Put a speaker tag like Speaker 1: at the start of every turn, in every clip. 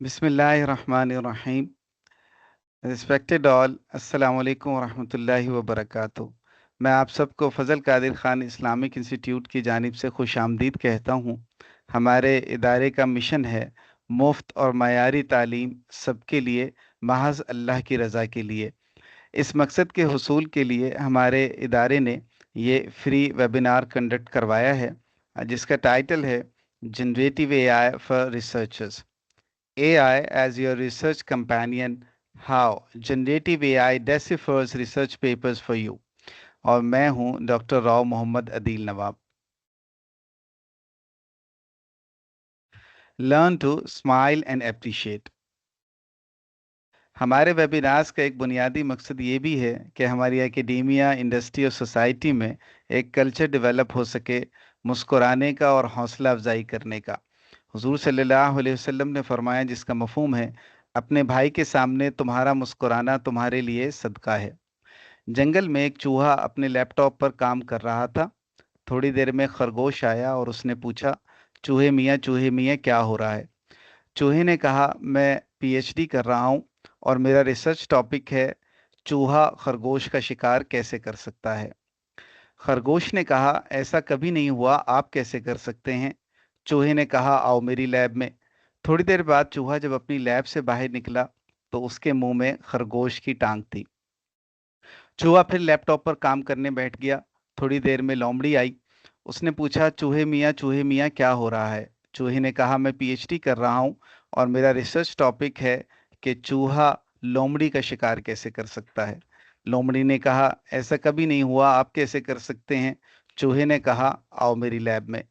Speaker 1: बिस्मिल्लाहिर्रहमानिर्रहीम। Respected all, अस्सलाम वालेकुम वरहमतुल्लाहि वबरकातुहू। मैं आप सबको फ़ज़ल कादिर ख़ान इस्लामिक इंस्टीट्यूट की जानिब से खुश आमदीद कहता हूँ। हमारे इदारे का मिशन है मुफ्त और मयारी तालीम सबके लिए, महज़ अल्लाह की रज़ा के लिए। इस मकसद के हुसूल के लिए हमारे इदारे ने ये फ्री वेबिनार कंडक्ट करवाया है, जिसका टाइटल है generative AI for researchers, AI as your research companion, how generative AI deciphers research papers for you। और मैं हूं doctor Rao Mohammad Adeel Nawab. Learn to smile and appreciate. हमारे वेबिनार्स का एक बुनियादी मकसद ये भी है कि हमारी एकेडेमिया, इंडस्ट्री और सोसाइटी में एक कल्चर डेवलप हो सके मुस्कुराने का और हौसला अफजाई करने का। हुजूर सल्लल्लाहु अलैहि वसल्लम ने फरमाया, जिसका मफहूम है अपने भाई के सामने तुम्हारा मुस्कुराना तुम्हारे लिए सदका है। जंगल में एक चूहा अपने लैपटॉप पर काम कर रहा था। थोड़ी देर में खरगोश आया और उसने पूछा, चूहे मियाँ क्या हो रहा है? चूहे ने कहा, मैं पीएचडी कर रहा हूँ और मेरा रिसर्च टॉपिक है चूहा खरगोश का शिकार कैसे कर सकता है। खरगोश ने कहा, ऐसा कभी नहीं हुआ, आप कैसे कर सकते हैं? चूहे ने कहा, आओ मेरी लैब में। थोड़ी देर बाद चूहा जब अपनी लैब से बाहर निकला तो उसके मुंह में खरगोश की टांग थी। चूहा फिर लैपटॉप पर काम करने बैठ गया। थोड़ी देर में लोमड़ी आई। उसने पूछा, चूहे मियाँ क्या हो रहा है? चूहे ने कहा, मैं पीएचडी कर रहा हूँ और मेरा रिसर्च टॉपिक है कि चूहा लोमड़ी का शिकार कैसे कर सकता है। लोमड़ी ने कहा, ऐसा कभी नहीं हुआ, आप कैसे कर सकते हैं? चूहे ने कहा, आओ मेरी लैब में।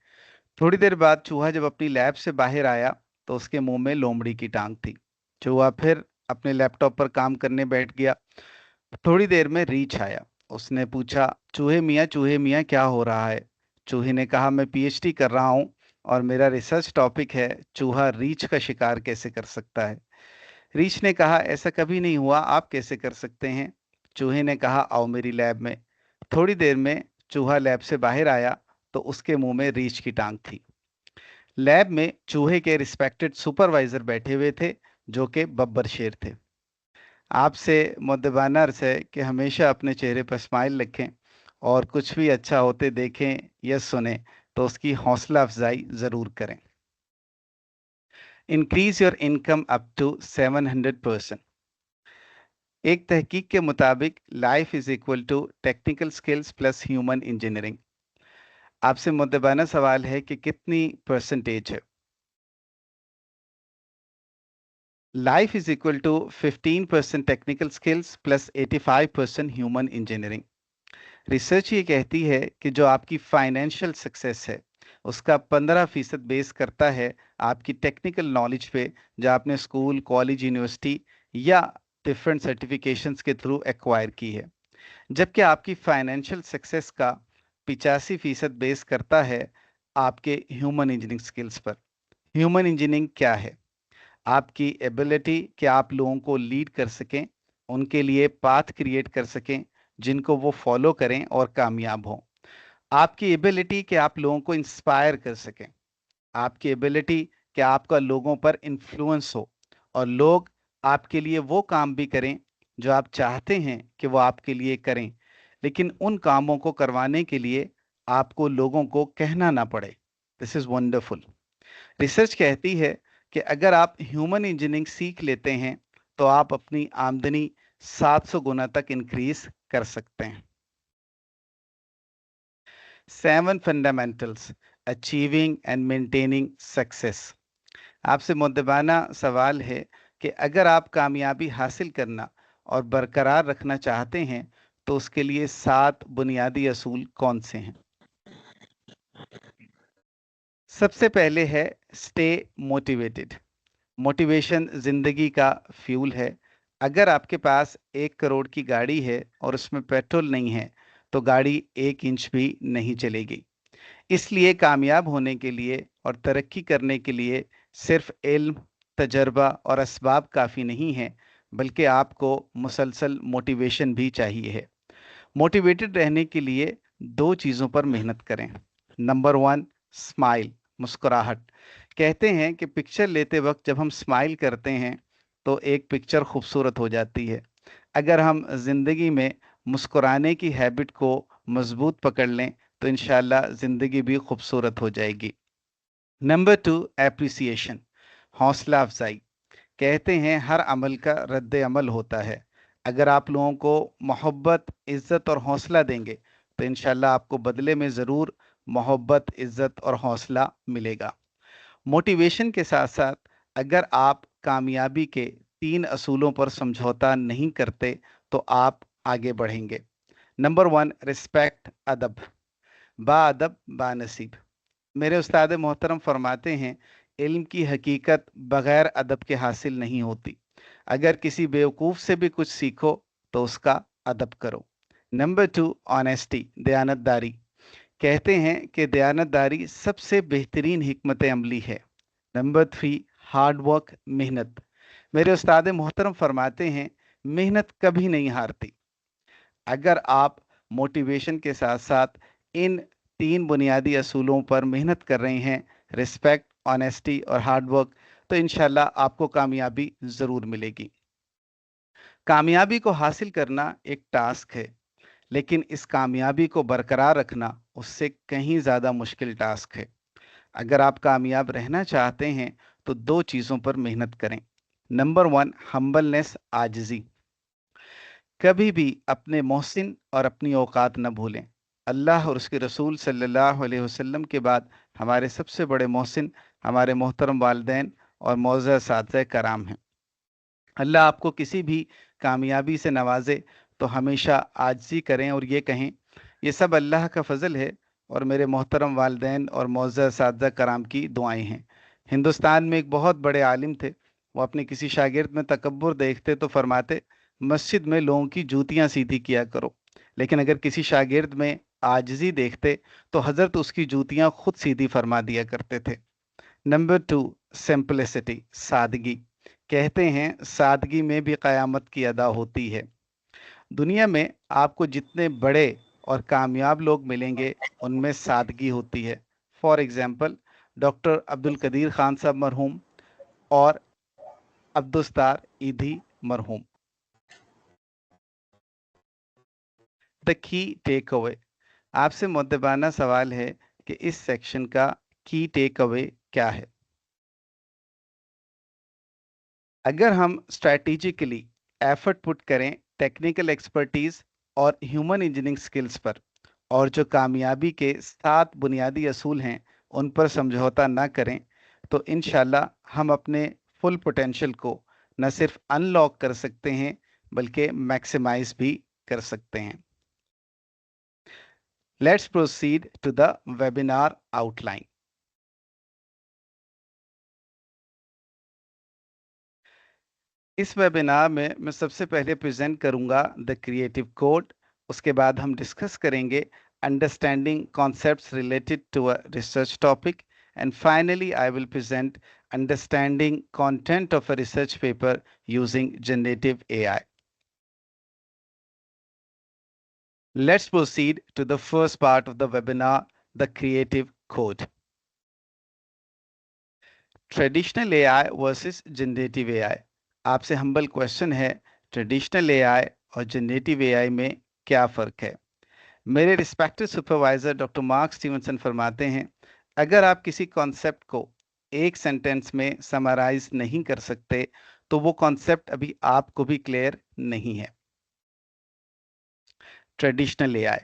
Speaker 1: थोड़ी देर बाद चूहा जब अपनी लैब से बाहर आया तो उसके मुंह में लोमड़ी की टांग थी। चूहा फिर अपने लैपटॉप पर काम करने बैठ गया। थोड़ी देर में रीछ आया। उसने पूछा, चूहे मियाँ क्या हो रहा है? चूहे ने कहा, मैं पीएचडी कर रहा हूँ और मेरा रिसर्च टॉपिक है चूहा रीछ का शिकार कैसे कर सकता है। रीछ ने कहा, ऐसा कभी नहीं हुआ, आप कैसे कर सकते हैं? चूहे ने कहा, आओ मेरी लैब में। थोड़ी देर में चूहा लैब से बाहर आया तो उसके मुंह में रीछ की टांग थी। लैब में चूहे के रिस्पेक्टेड सुपरवाइजर बैठे हुए थे, जो कि बब्बर शेर थे। आपसे मुद्दबाना अर्ज़ है कि हमेशा अपने चेहरे पर स्माइल रखें और कुछ भी अच्छा होते देखें या सुने तो उसकी हौसला अफजाई ज़रूर करें। Increase your income up to 700%। एक तहकीक के मुताबिक life is equal to technical skills plus human engineering. आपसे मुद्दबाना सवाल है कि कितनी परसेंटेज है? Life is equal to 15% technical skills plus 85% human engineering. Research ये कहती है कि जो आपकी फाइनेंशियल सक्सेस है उसका 15% बेस करता है आपकी टेक्निकल नॉलेज पे, जो आपने स्कूल, कॉलेज, यूनिवर्सिटी या डिफरेंट सर्टिफिकेशंस के थ्रू एक्वायर की है। जबकि आपकी फाइनेंशियल सक्सेस का 85% बेस करता है आपके ह्यूमन इंजीनियरिंग स्किल्स पर। ह्यूमन इंजीनियरिंग क्या है? आपकी एबिलिटी कि आप लोगों को लीड कर सकें, उनके लिए पाथ क्रिएट कर सकें जिनको वो फॉलो करें और कामयाब हों। आपकी एबिलिटी कि आप लोगों को इंस्पायर कर सकें। आपकी एबिलिटी कि आपका लोगों पर इन्फ्लुएंस हो और लोग आपके लिए वो काम भी करें जो आप चाहते हैं कि वो आपके लिए करें, लेकिन उन कामों को करवाने के लिए आपको लोगों को कहना ना पड़े। This is wonderful. रिसर्च कहती है कि अगर आप ह्यूमन इंजीनियरिंग सीख लेते हैं तो आप अपनी आमदनी 700 गुना तक इंक्रीज कर सकते हैं। 7 fundamentals achieving and maintaining success. आपसे मुद्दबाना सवाल है कि अगर आप कामयाबी हासिल करना और बरकरार रखना चाहते हैं तो उसके लिए 7 बुनियादी असूल कौन से हैं? सबसे पहले है स्टे मोटिवेटेड। मोटिवेशन जिंदगी का फ्यूल है। अगर आपके पास 1 करोड़ की गाड़ी है और उसमें पेट्रोल नहीं है तो गाड़ी 1 इंच भी नहीं चलेगी। इसलिए कामयाब होने के लिए और तरक्की करने के लिए सिर्फ इल्म, तजर्बा और असबाब काफ़ी नहीं है, बल्कि आपको मुसलसल मोटिवेशन भी चाहिए है। मोटिवेटेड रहने के लिए 2 चीज़ों पर मेहनत करें। नंबर 1, स्माइल, मुस्कुराहट। कहते हैं कि पिक्चर लेते वक्त जब हम स्माइल करते हैं तो एक पिक्चर खूबसूरत हो जाती है। अगर हम जिंदगी में मुस्कुराने की हैबिट को मजबूत पकड़ लें तो इंशाल्लाह जिंदगी भी खूबसूरत हो जाएगी। नंबर 2, एप्रिसिएशन, हौसला अफजाई। कहते हैं हर अमल का रद्द अमल होता है। अगर आप लोगों को मोहब्बत, इज़्ज़त और हौसला देंगे तो इंशाल्लाह आपको बदले में ज़रूर मोहब्बत, इज़्ज़त और हौसला मिलेगा। मोटिवेशन के साथ साथ अगर आप कामयाबी के 3 असूलों पर समझौता नहीं करते तो आप आगे बढ़ेंगे। नंबर 1, रिस्पेक्ट, अदब। बाअदब बानसीब। मेरे उस्ताद मोहतरम फरमाते हैं इल्म की हकीकत बग़ैर अदब के हासिल नहीं होती। अगर किसी बेवकूफ़ से भी कुछ सीखो तो उसका अदब करो। नंबर 2, ऑनेस्टी, दयानतदारी। कहते हैं कि दयानतदारी सबसे बेहतरीन हिकमत अमली है। नंबर 3, हार्ड वर्क, मेहनत। मेरे उस्ताद मोहतरम फरमाते हैं मेहनत कभी नहीं हारती। अगर आप मोटिवेशन के साथ साथ इन 3 बुनियादी असूलों पर मेहनत कर रहे हैं, रिस्पेक्ट, ऑनेस्टी और हार्ड वर्क, तो इंशाल्लाह आपको कामयाबी ज़रूर मिलेगी। कामयाबी को हासिल करना एक टास्क है, लेकिन इस कामयाबी को बरकरार रखना उससे कहीं ज़्यादा मुश्किल टास्क है। अगर आप कामयाब रहना चाहते हैं तो 2 चीज़ों पर मेहनत करें। नंबर 1, हम्बलनेस, आजिज़ी। कभी भी अपने मोहसिन और अपनी औकात न भूलें। अल्लाह और उसके रसूल सल्लल्लाहु अलैहि वसल्लम के बाद हमारे सबसे बड़े मोहसिन हमारे मोहतरम वालिदैन और मोअज़्ज़ज़ असातिज़ा कराम हैं। अल्लाह आपको किसी भी कामयाबी से नवाजे तो हमेशा आजिज़ी करें और ये कहें ये सब अल्लाह का फ़ज़ल है और मेरे मोहतरम वालिदैन और मोअज़्ज़ज़ असातिज़ा कराम की दुआएं हैं। हिंदुस्तान में एक बहुत बड़े आलिम थे। वो अपने किसी शागिर्द में तकब्बुर देखते तो फरमाते मस्जिद में लोगों की जूतियां सीधी किया करो। लेकिन अगर किसी शागिर्द में आजिज़ी देखते तो हज़रत उसकी जूतियां खुद सीधी फरमा दिया करते थे। नंबर 2, सिंपलिसिटी, सादगी। कहते हैं सादगी में भी क़यामत की अदा होती है। दुनिया में आपको जितने बड़े और कामयाब लोग मिलेंगे उनमें सादगी होती है। For example doctor Abdul Qadeer Khan साहब मरहूम और अब्दुस्तार ईधी मरहूम। The key take away. आपसे मुद्दबाना सवाल है कि इस सेक्शन का की टेक अवे क्या है। अगर हम स्ट्रैटेजिकली एफर्ट पुट करें टेक्निकल एक्सपर्टीज और ह्यूमन इंजीनियरिंग स्किल्स पर और जो कामयाबी के 7 बुनियादी असूल हैं उन पर समझौता ना करें तो इंशाल्लाह हम अपने फुल पोटेंशियल को न सिर्फ अनलॉक कर सकते हैं बल्कि मैक्सिमाइज भी कर सकते हैं। Let's proceed to the webinar outline. इस वेबिनार में मैं सबसे पहले प्रेजेंट करूंगा द क्रिएटिव कोड। उसके बाद हम डिस्कस करेंगे understanding concepts related to a research topic and finally I will present understanding content of a research paper using generative AI. Let's proceed to the first part of the webinar, the creative code. Traditional AI versus generative AI. आपसे humble question है traditional AI और generative AI में क्या फ़र्क है। मेरे respected supervisor doctor mark Stevenson फरमाते हैं अगर आप किसी कॉन्सेप्ट को एक सेंटेंस में समराइज नहीं कर सकते तो वो कॉन्सेप्ट अभी आपको भी क्लियर नहीं है। ट्रेडिशनल एआई,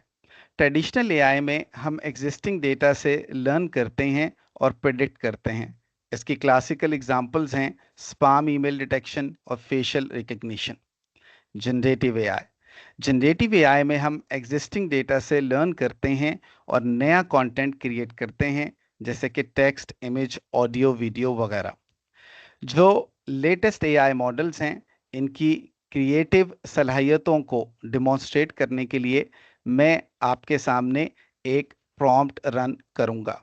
Speaker 1: ट्रेडिशनल एआई में हम एग्जिस्टिंग डेटा से लर्न करते हैं और प्रिडिक्ट करते हैं। इसकी क्लासिकल एग्जांपल्स हैं स्पैम ईमेल डिटेक्शन और facial recognition. Generative AI, generative AI में हम एग्जिस्टिंग डेटा से लर्न करते हैं और नया कंटेंट क्रिएट करते हैं जैसे कि टेक्स्ट, इमेज, ऑडियो, वीडियो वगैरह। जो लेटेस्ट एआई मॉडल्स हैं इनकी क्रिएटिव सलाहियतों को डिमॉन्स्ट्रेट करने के लिए मैं आपके सामने एक प्रॉम्प्ट रन करूंगा।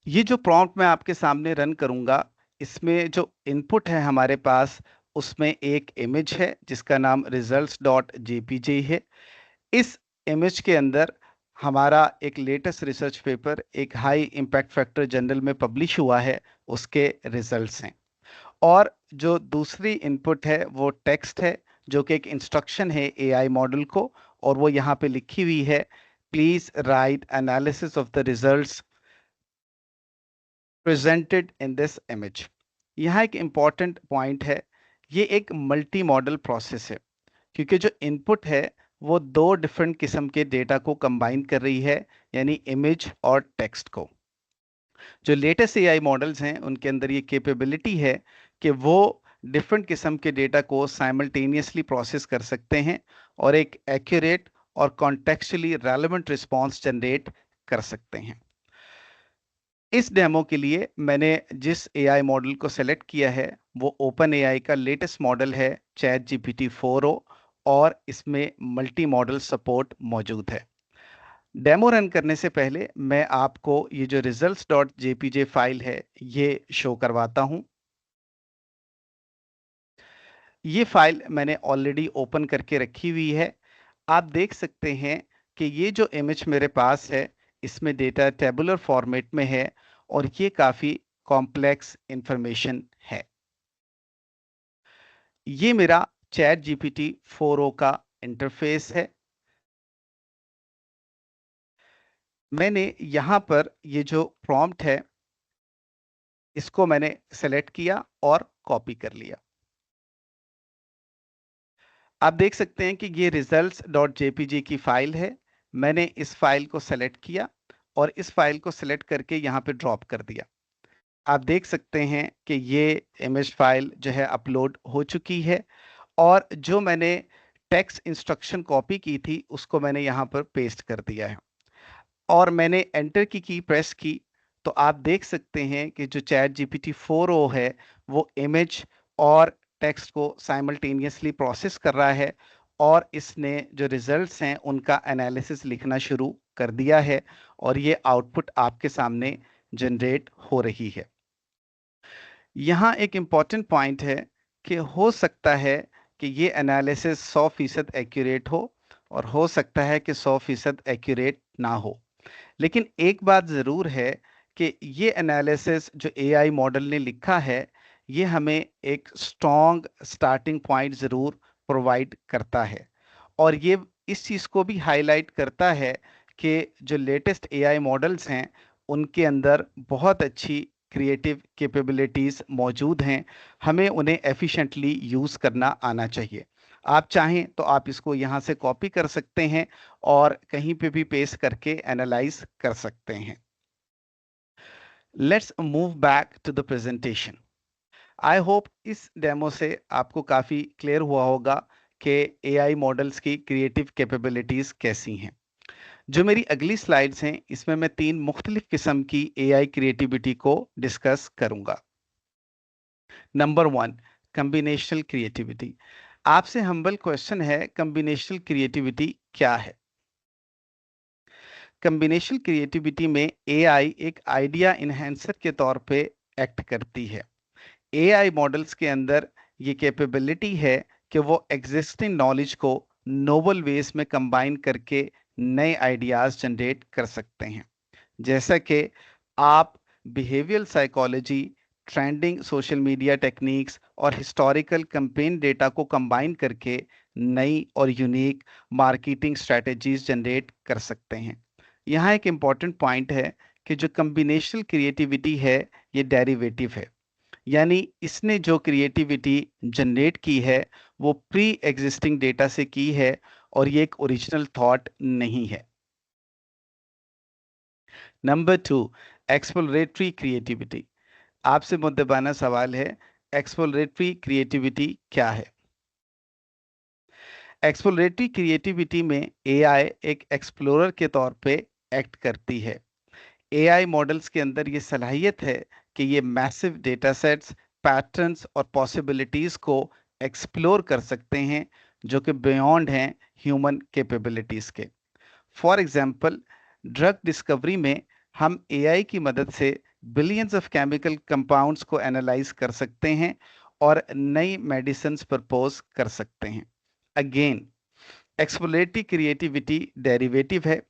Speaker 1: ये जो प्रॉम्प्ट मैं आपके सामने रन करूंगा इसमें जो इनपुट है हमारे पास उसमें एक इमेज है जिसका नाम results.jpg है। इस इमेज के अंदर हमारा एक लेटेस्ट रिसर्च पेपर एक हाई इम्पैक्ट फैक्टर जर्नल में पब्लिश हुआ है, उसके रिजल्ट्स हैं। और जो दूसरी इनपुट है वो टेक्स्ट है, जो कि एक इंस्ट्रक्शन है एआई मॉडल को, और वो यहाँ पे लिखी हुई है, please right analysis of the results presented in this image. यहाँ एक इम्पॉर्टेंट पॉइंट है, ये एक मल्टी मॉडल प्रोसेस है, क्योंकि जो इनपुट है वो दो डिफरेंट किस्म के डेटा को कंबाइन कर रही है, यानी इमेज और टेक्स्ट को। जो लेटेस्ट एआई मॉडल्स हैं उनके अंदर ये कैपेबिलिटी है कि वो डिफरेंट किस्म के डेटा को साइमल्टेनियसली प्रोसेस कर सकते हैं और एक एक्यूरेट और कॉन्टेक्चुअली रेलेवेंट रिस्पॉन्स जनरेट कर सकते हैं। इस डेमो के लिए मैंने जिस एआई मॉडल को सेलेक्ट किया है वो ओपन एआई का लेटेस्ट मॉडल है, चैट जीपीटी 4o, और इसमें मल्टी मॉडल सपोर्ट मौजूद है। डेमो रन करने से पहले मैं आपको ये जो results.jpg फाइल है ये शो करवाता हूँ। ये फाइल मैंने ऑलरेडी ओपन करके रखी हुई है। आप देख सकते हैं कि ये जो इमेज मेरे पास है इसमें डेटा टेबुलर फॉर्मेट में है और ये काफ़ी कॉम्प्लेक्स इंफॉर्मेशन है। ये मेरा चैट जीपीटी 4o का इंटरफेस है। मैंने यहाँ पर ये जो प्रॉम्प्ट है इसको मैंने सेलेक्ट किया और कॉपी कर लिया। आप देख सकते हैं कि ये results.jpg की फाइल है। मैंने इस फाइल को सेलेक्ट किया और इस फाइल को सेलेक्ट करके यहाँ पे ड्रॉप कर दिया। आप देख सकते हैं कि ये इमेज फाइल जो है अपलोड हो चुकी है और जो मैंने टेक्स्ट इंस्ट्रक्शन कॉपी की थी उसको मैंने यहाँ पर पेस्ट कर दिया है और मैंने एंटर की प्रेस की, तो आप देख सकते हैं कि जो चैट जीपीटी 4o है वो इमेज और टेक्स्ट को साइमल्टेनियसली प्रोसेस कर रहा है और इसने जो रिजल्ट्स हैं उनका एनालिसिस लिखना शुरू कर दिया है और ये आउटपुट आपके सामने जनरेट हो रही है। यहाँ एक इम्पॉर्टेंट पॉइंट है कि हो सकता है कि ये एनालिसिस 100% एक्यूरेट हो और हो सकता है कि 100% एक्यूरेट ना हो, लेकिन एक बात ज़रूर है कि ये एनालिसिस जो एआई मॉडल ने लिखा है ये हमें एक स्ट्रॉन्ग स्टार्टिंग पॉइंट ज़रूर प्रोवाइड करता है और ये इस चीज़ को भी हाईलाइट करता है कि जो लेटेस्ट एआई मॉडल्स हैं उनके अंदर बहुत अच्छी क्रिएटिव कैपेबिलिटीज़ मौजूद हैं। हमें उन्हें एफिशिएंटली यूज़ करना आना चाहिए। आप चाहें तो आप इसको यहाँ से कॉपी कर सकते हैं और कहीं पे भी पेस्ट करके एनालाइज कर सकते हैं। Let's move back to the presentation. I hope इस डेमो से आपको काफ़ी क्लियर हुआ होगा कि एआई मॉडल्स की क्रिएटिव कैपेबिलिटीज़ कैसी हैं। जो मेरी अगली स्लाइड्स हैं इसमें मैं तीन मुख्तलिफ किस्म की एआई क्रिएटिविटी को डिस्कस करूंगा। Number 1, combinational creativity. आपसे हम्बल क्वेश्चन है, कम्बिनेशनल क्रिएटिविटी क्या है? कम्बिनेशनल क्रिएटिविटी में एआई एक आइडिया इन्हेंसर के तौर पे एक्ट करती है। एआई मॉडल्स के अंदर ये कैपेबिलिटी है कि वो एग्जिस्टिंग नॉलेज को नोबल वेज में कंबाइन करके नए आइडियाज जनरेट कर सकते हैं। जैसा कि आप behavioural psychology, trending social media techniques और हिस्टोरिकल कैंपेन डेटा को कंबाइन करके नई और यूनिक मार्केटिंग स्ट्रेटजीज जनरेट कर सकते हैं। यहाँ एक इम्पॉर्टेंट पॉइंट है कि जो कम्बिनेशनल क्रिएटिविटी है ये डेरिवेटिव है, यानी इसने जो क्रिएटिविटी जनरेट की है वो प्री एग्जिस्टिंग डेटा से की है और ये एक ओरिजिनल थॉट नहीं है। Number 2, exploratory creativity. आपसे मुद्दबाना सवाल है, एक्सप्लोरेटरी क्रिएटिविटी क्या है? एक्सप्लोरेटरी क्रिएटिविटी में एआई एक एक्सप्लोरर के तौर पे एक्ट करती है। एआई मॉडल्स के अंदर ये सलाहियत है कि ये मैसिव डेटा सेट्स, पैटर्न्स और पॉसिबिलिटीज को एक्सप्लोर कर सकते हैं जो कि बियॉन्ड हैं ह्यूमन कैपेबिलिटीज के। फॉर एग्जांपल, ड्रग डिस्कवरी में हम एआई की मदद से बिलियंस ऑफ केमिकल कंपाउंड्स को एनालाइज कर सकते हैं और नई मेडिसिन्स प्रपोज कर सकते हैं। अगेन, एक्सप्लोरेटरी क्रिएटिविटी डेरिवेटिव है,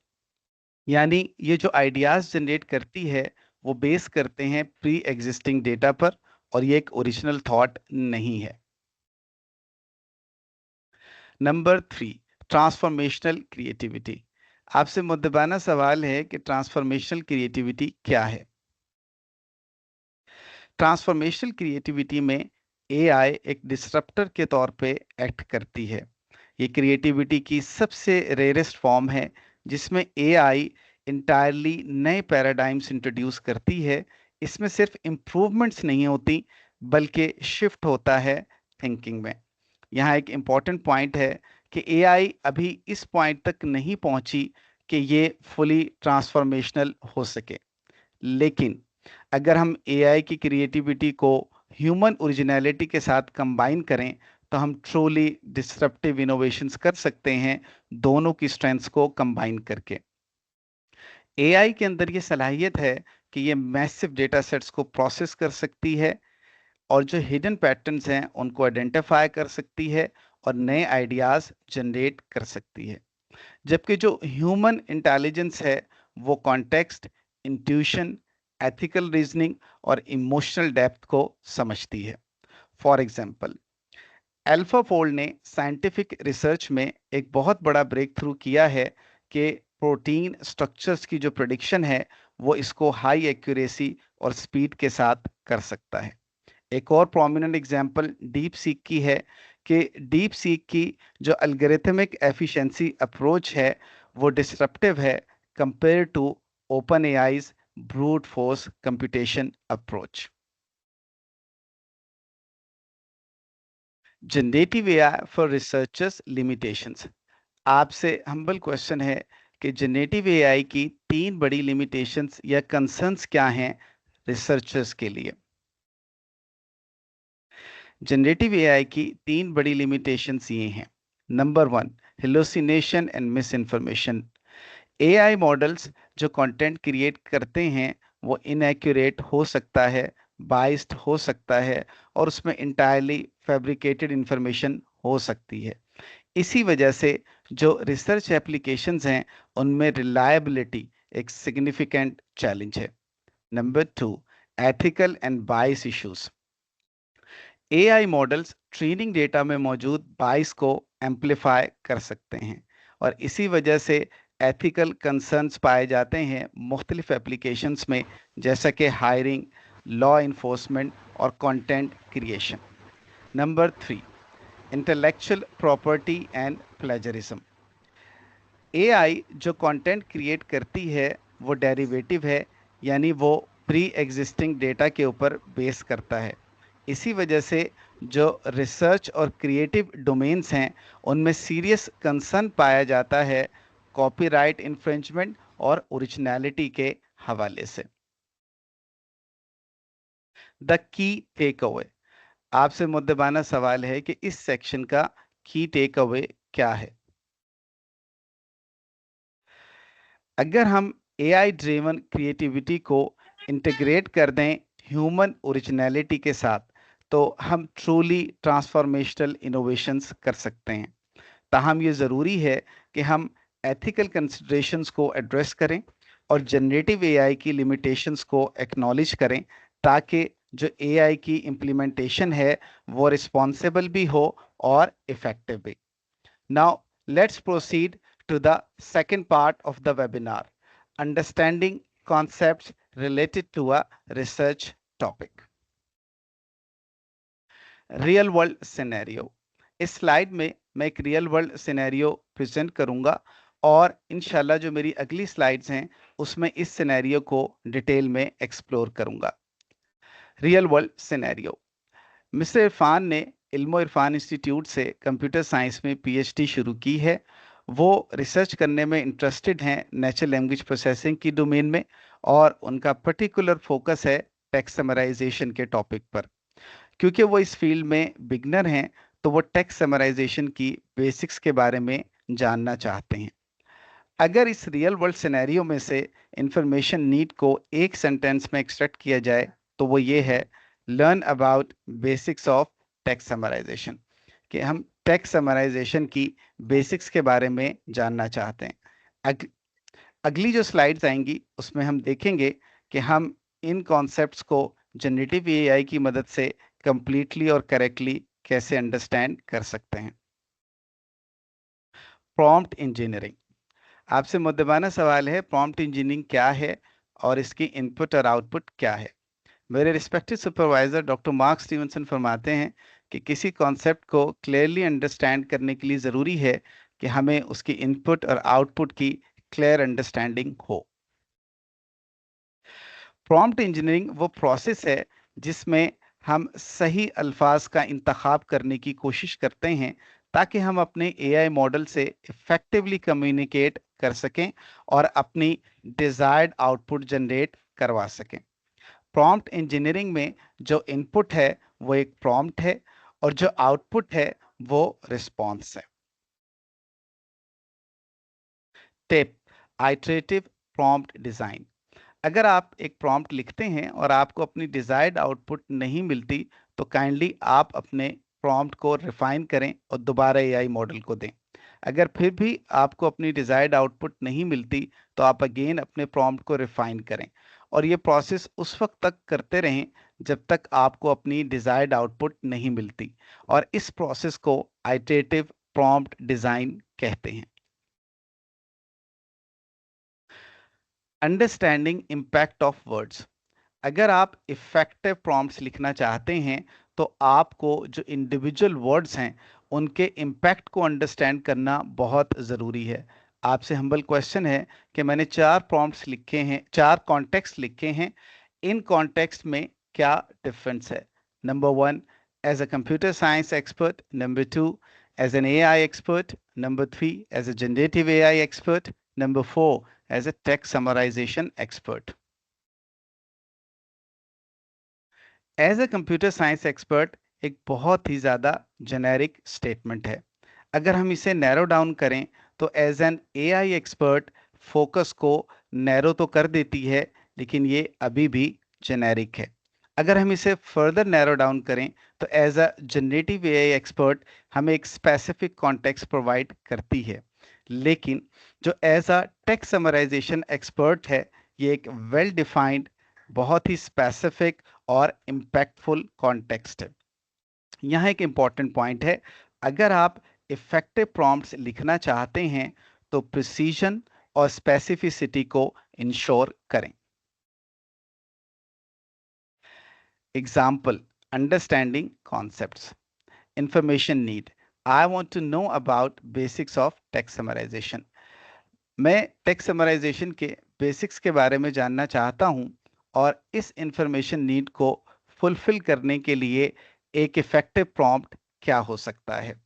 Speaker 1: यानी ये जो आइडियाज जनरेट करती है वो बेस करते हैं प्री एग्जिस्टिंग डेटा पर, और ये एक ओरिजिनल थॉट नहीं है। Number 3, transformational creativity. आपसे मुद्दबाना सवाल है कि ट्रांसफॉर्मेशनल क्रिएटिविटी क्या है। ट्रांसफॉर्मेशनल क्रिएटिविटी में एआई एक डिसरप्टर के तौर पे एक्ट करती है। ये क्रिएटिविटी की सबसे रेयरेस्ट फॉर्म है जिसमें एआई इंटायरली नए पैराडाइम्स इंट्रोड्यूस करती है। इसमें सिर्फ इम्प्रूवमेंट्स नहीं होती बल्कि शिफ्ट होता है थिंकिंग में। यहाँ एक इम्पॉर्टेंट पॉइंट है कि एआई अभी इस पॉइंट तक नहीं पहुंची कि ये फुली ट्रांसफॉर्मेशनल हो सके। लेकिन अगर हम एआई की क्रिएटिविटी को ह्यूमन ओरिजिनलिटी के साथ कंबाइन करें तो हम ट्रूली डिसरप्टिव इनोवेशंस कर सकते हैं, दोनों की स्ट्रेंथ्स को कंबाइन करके। एआई के अंदर ये सलाहियत है कि ये मैसिव डेटा सेट्स को प्रोसेस कर सकती है और जो हिडन पैटर्न्स हैं उनको आइडेंटिफाई कर सकती है और नए आइडियाज जनरेट कर सकती है। जबकि जो ह्यूमन इंटेलिजेंस है वो कॉन्टेक्स्ट, इंट्यूशन, एथिकल रीजनिंग और इमोशनल डेप्थ को समझती है। फॉर एग्जांपल, अल्फाफोल्ड ने साइंटिफिक रिसर्च में एक बहुत बड़ा ब्रेक थ्रू किया है कि प्रोटीन स्ट्रक्चर्स की जो प्रिडिक्शन है वो इसको हाई एक्यूरेसी और स्पीड के साथ कर सकता है। एक और प्रोमिनेंट एग्जांपल डीप सीक की है कि डीप सीक की जो अल्गोरिथमिक एफिशिएंसी अप्रोच है वो डिसरप्टिव है compare to OpenAI's brute force computation approach. Generative AI for researchers limitations. आपसे हम्बल क्वेश्चन है कि जनरेटिव एआई की 3 बड़ी लिमिटेशंस या कंसर्न्स क्या हैं रिसर्चर्स के लिए। जनरेटिव एआई की 3 बड़ी लिमिटेशंस ये हैं। Number 1, hallucination and miss information. AI models जो कंटेंट क्रिएट करते हैं वो इनएक्यूरेट हो सकता है, बाइस्ड हो सकता है और उसमें इंटायरली फैब्रिकेटेड इंफॉर्मेशन हो सकती है। इसी वजह से जो रिसर्च एप्लीकेशंस हैं उनमें रिलायबिलिटी एक सिग्निफिकेंट चैलेंज है। नंबर 2, एथिकल एंड बाइस issues. AI models training data में मौजूद बाइस को एम्पलीफाई कर सकते हैं और इसी वजह से एथिकल कंसर्न्स पाए जाते हैं मुख्तलिफ एप्लीकेशंस में, जैसा कि हायरिंग, लॉ इन्फोर्समेंट और content creation. Number 3, intellectual property and plagiarism. AI जो कंटेंट क्रिएट करती है वो डेरिवेटिव है, यानी वो प्री एग्जिस्टिंग डेटा के ऊपर बेस करता है। इसी वजह से जो रिसर्च और क्रिएटिव डोमेन्स हैं उनमें सीरियस कंसर्न पाया जाता है कॉपीराइट इन्फ्रिंजमेंट और ओरिजिनलिटी के हवाले से। The key take away. आपसे मुद्दबाना सवाल है कि इस सेक्शन का की टेक अवे क्या है। अगर हम एआई ड्रिवन क्रिएटिविटी को इंटीग्रेट कर दें ह्यूमन ओरिजिनलिटी के साथ तो हम ट्रूली ट्रांसफॉर्मेशनल इनोवेशंस कर सकते हैं। ताहम ये ज़रूरी है कि हम एथिकल कंसिडरेशंस को एड्रेस करें और जनरेटिव एआई की लिमिटेशंस को एक्नॉलेज करें, ताकि जो एआई की इम्प्लीमेंटेशन है वो रिस्पॉन्सिबल भी हो और इफ़ेक्टिव भी। Now, let's proceed to the second part of the webinar, understanding concepts related to a research topic. Real world scenario. इस स्लाइड में मैं एक रियल वर्ल्ड सिनेरियो प्रेजेंट करूंगा और इंशाल्लाह जो मेरी अगली स्लाइड्स हैं उसमें इस सिनेरियो को डिटेल में एक्सप्लोर करूंगा। Real world scenario. Mister Irfan ने इल्मो इरफान इंस्टीट्यूट से कंप्यूटर साइंस में पीएचडी शुरू की है। वो रिसर्च करने में इंटरेस्टेड हैं नेचुरल लैंग्वेज प्रोसेसिंग की डोमेन में और उनका पर्टिकुलर फोकस है टेक्स्ट समराइजेशन के टॉपिक पर। क्योंकि वो इस फील्ड में बिगनर हैं तो वो टेक्स्ट समराइजेशन की बेसिक्स के बारे में जानना चाहते हैं। अगर इस रियल वर्ल्ड सिनेरियो में से इंफॉर्मेशन नीड को एक सेंटेंस में एक्सट्रैक्ट किया जाए तो वो ये है, learn about basics of text summarisation. कि हम टेक्स्ट समराइजेशन की बेसिक्स के बारे में जानना चाहते हैं। अगली जो स्लाइड्स आएंगी उसमें हम देखेंगे कि हम इन कॉन्सेप्ट्स को जनरेटिव एआई की मदद से कंप्लीटली और करेक्टली कैसे अंडरस्टैंड कर सकते हैं। प्रॉम्प्ट इंजीनियरिंग, आपसे मुद्दबाना सवाल है, प्रॉम्प्ट इंजीनियरिंग क्या है और इसकी इनपुट और आउटपुट क्या है। मेरे respected supervisor doctor mark Stevenson फरमाते हैं कि किसी कॉन्सेप्ट को क्लियरली अंडरस्टैंड करने के लिए ज़रूरी है कि हमें उसकी इनपुट और आउटपुट की क्लियर अंडरस्टैंडिंग हो। प्रॉम्प्ट इंजीनियरिंग वो प्रोसेस है जिसमें हम सही अल्फाज का इंतखाब करने की कोशिश करते हैं ताकि हम अपने एआई मॉडल से इफ़ेक्टिवली कम्युनिकेट कर सकें और अपनी डिज़ायर्ड आउटपुट जनरेट करवा सकें। प्रॉम्प्ट इंजीनियरिंग में जो इनपुट है वो एक प्रॉम्प्ट है और जो आउटपुट है वो रिस्पॉन्स है। Tip, iterative prompt design. अगर आप एक प्रॉम्प्ट लिखते हैं और आपको अपनी डिज़ायर्ड आउटपुट नहीं मिलती तो काइंडली आप अपने प्रॉम्प्ट को रिफाइन करें और दोबारा एआई मॉडल को दें। अगर फिर भी आपको अपनी डिज़ायर्ड आउटपुट नहीं मिलती तो आप अगेन अपने प्रॉम्प्ट को रिफाइन करें और ये प्रोसेस उस वक्त तक करते रहें जब तक आपको अपनी डिज़ायर्ड आउटपुट नहीं मिलती और इस प्रोसेस को आइटरेटिव प्रॉम्प्ट डिज़ाइन कहते हैं। अंडरस्टैंडिंग इम्पैक्ट ऑफ वर्ड्स, अगर आप इफ़ेक्टिव प्रॉम्प्ट्स लिखना चाहते हैं तो आपको जो इंडिविजुअल वर्ड्स हैं उनके इम्पैक्ट को अंडरस्टैंड करना बहुत ज़रूरी है। आपसे हम्बल क्वेश्चन है कि मैंने 4 प्रॉम्प्ट्स लिखे हैं, 4 कॉन्टेक्स्ट लिखे हैं, इन कॉन्टेक्स्ट में क्या डिफरेंस है। Number 1, as a computer science expert. Number 2, as an AI expert. Number 3, as a generative AI expert. Number 4, as a text summarisation expert. As a computer science expert एक बहुत ही ज़्यादा generic statement है। अगर हम इसे narrow down करें तो as an AI expert focus को नैरो तो कर देती है लेकिन ये अभी भी जेनेरिक है। अगर हम इसे फर्दर नैरो डाउन करें तो as a generative AI expert हमें एक स्पेसिफिक कॉन्टेक्स्ट प्रोवाइड करती है, लेकिन जो as a text summarisation expert है ये एक वेल डिफाइंड, बहुत ही स्पेसिफिक और इम्पैक्टफुल कॉन्टेक्स्ट है। यहाँ एक इम्पॉर्टेंट पॉइंट है, अगर आप इफेक्टिव प्रॉम्प्ट्स लिखना चाहते हैं तो प्रिसीजन और स्पेसिफिसिटी को इंश्योर करें। Example, understanding concepts. Information need, I want to know about basics of text summarisation. मैं टेक्स्ट समराइजेशन के बेसिक्स के बारे में जानना चाहता हूँ और इस इंफॉर्मेशन नीड को फुलफिल करने के लिए एक इफेक्टिव प्रॉम्प्ट क्या हो सकता है।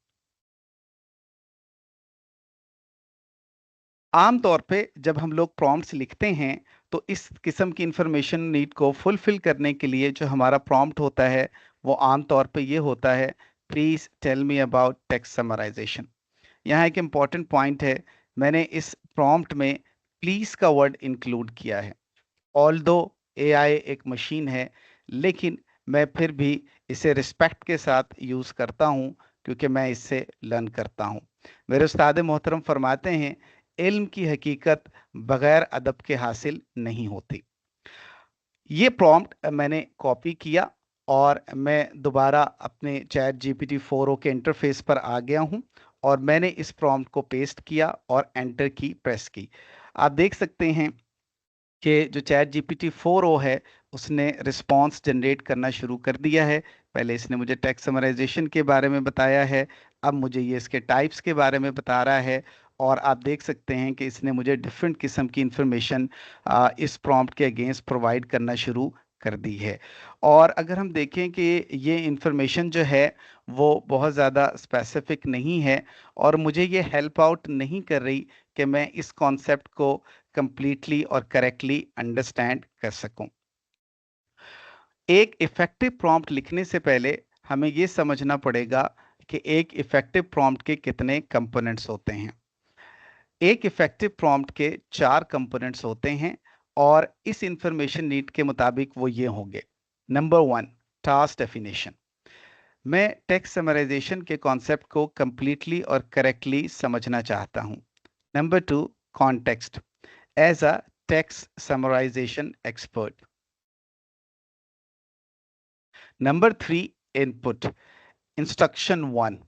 Speaker 1: आमतौर पे जब हम लोग प्रॉम्प्ट्स लिखते हैं तो इस किस्म की इंफॉर्मेशन नीड को फुलफिल करने के लिए जो हमारा प्रॉम्प्ट होता है वो आमतौर पे ये होता है, please tell me about text summarisation. यहाँ एक इम्पॉर्टेंट पॉइंट है, मैंने इस प्रॉम्प्ट में प्लीज का वर्ड इंक्लूड किया है। ऑल्दो एआई एक मशीन है लेकिन मैं फिर भी इसे रिस्पेक्ट के साथ यूज़ करता हूँ क्योंकि मैं इससे लर्न करता हूँ। मेरे उस्ताद मोहतरम फरमाते हैं, इल्म की हकीकत बगैर अदब के हासिल नहीं होती। ये प्रॉम्प्ट मैंने कॉपी किया और मैं दोबारा अपने चैट जीपीटी 4o के इंटरफेस पर आ गया हूँ और मैंने इस प्रॉम्प्ट को पेस्ट किया और एंटर की प्रेस की। आप देख सकते हैं कि जो चैट जीपीटी 4o है उसने रिस्पॉन्स जनरेट करना शुरू कर दिया है। पहले इसने मुझे टेक्स्ट समराइजेशन के बारे में बताया है, अब मुझे ये इसके टाइप्स के बारे में बता रहा है और आप देख सकते हैं कि इसने मुझे डिफरेंट किस्म की इंफॉर्मेशन इस प्रॉम्प्ट के अगेंस्ट प्रोवाइड करना शुरू कर दी है। और अगर हम देखें कि ये इंफॉर्मेशन जो है वो बहुत ज़्यादा स्पेसिफिक नहीं है और मुझे ये हेल्प आउट नहीं कर रही कि मैं इस कॉन्सेप्ट को कंप्लीटली और करेक्टली अंडरस्टैंड कर सकूं। एक इफेक्टिव प्रॉम्प्ट लिखने से पहले हमें ये समझना पड़ेगा कि एक इफेक्टिव प्रॉम्प्ट के कितने कंपोनेंट्स होते हैं। एक इफेक्टिव प्रॉम्प्ट के 4 कंपोनेंट्स होते हैं और इस इंफॉर्मेशन नीड के मुताबिक वो ये होंगे। Number 1, task definition. मैं टेक्स्ट समराइजेशन के कॉन्सेप्ट को कंप्लीटली और करेक्टली समझना चाहता हूँ। Number 2, context. as a text summarization expert. Number 3, input. Instruction 1.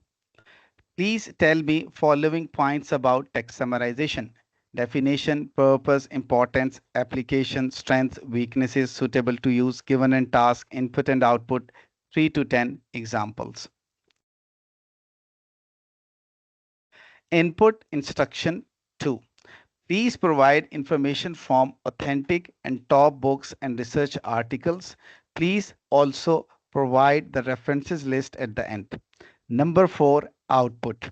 Speaker 1: Please tell me following points about text summarization. Definition, purpose, importance, application, strengths, weaknesses, suitable to use, given and task, input and output, 3 to 10 examples. Input instruction 2. Please provide information from authentic and top books and research articles. Please also provide the references list at the end. Number 4, output.